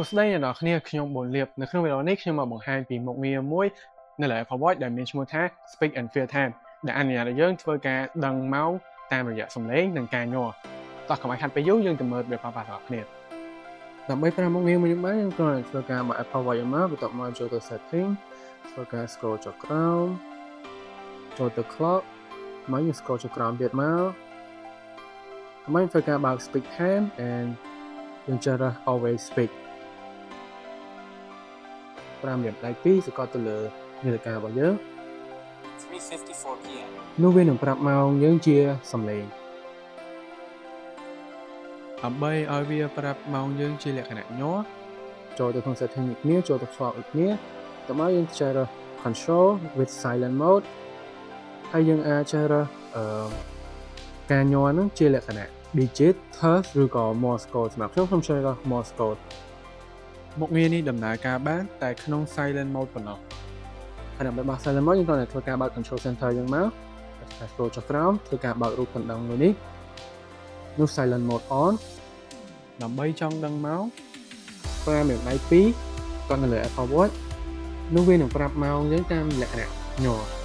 សួស្តីអ្នកនរគ្នាខ្ញុំប៊ុនលៀបនៅក្នុងវីដេអូនេះខ្ញុំមកបង្ហាញពីមុខងារមួយនៅលើ Apple Watch ដែលមានឈ្មោះថា Speak and Feel Time ដែលអនុញ្ញាតឲ្យយើងធ្វើការដឹងម៉ោងតាមរយៈសំឡេងនិងការញ័រតោះកុំឲ្យខាត់ពេលយូរយើងទៅមើលវាប្រាប់ៗគ្នាដើម្បីប្រើមុខងារមួយនេះបានយើងគ្រាន់តែធ្វើការមក Apple Watch មកបន្ទាប់មកចូលទៅ Setting ធ្វើការ scroll ចុះក្រោមចូលទៅ Clock មកយើង scroll ចុះក្រោមទៀតមកមកធ្វើការបើក Speak Time and យើងចរើស Always Speak 5រៀបដៃ2សកត់ទៅលើនាฬิការបស់យើង 3:54 p.m. នោះវានឹងប្រាប់ម៉ោងយើងជាសំឡេងដើម្បីឲ្យវាប្រាប់ម៉ោងយើងជាលក្ខណៈញ័រចូលទៅក្នុង setting នេះគ្នាចូលទៅ clock នេះគ្នាតើមកយើងចែក control with silent mode ហើយយើងអាចចែកការញ័រហ្នឹងជាលក្ខណៈ digit hertz ឬក៏ morse code សម្រាប់ខ្ញុំចែក morse code មុខងារនេះដំណើរការបានតែក្នុង silent mode ប៉ុណ្ណោះហើយដើម្បីបើក silent mode យើងត្រូវតែធ្វើការបើក control center យើងមកតែ scroll ចុះក្រោមធ្វើការបើករូបកណ្ដឹងមួយនេះនោះ silent mode on ដើម្បីចង់ដឹងម៉ោងប្រើមេដៃ2គាត់នៅលើ Apple Watch នោះវានឹងប្រាប់ម៉ោងយើងតាមលក្ខណៈញ័រ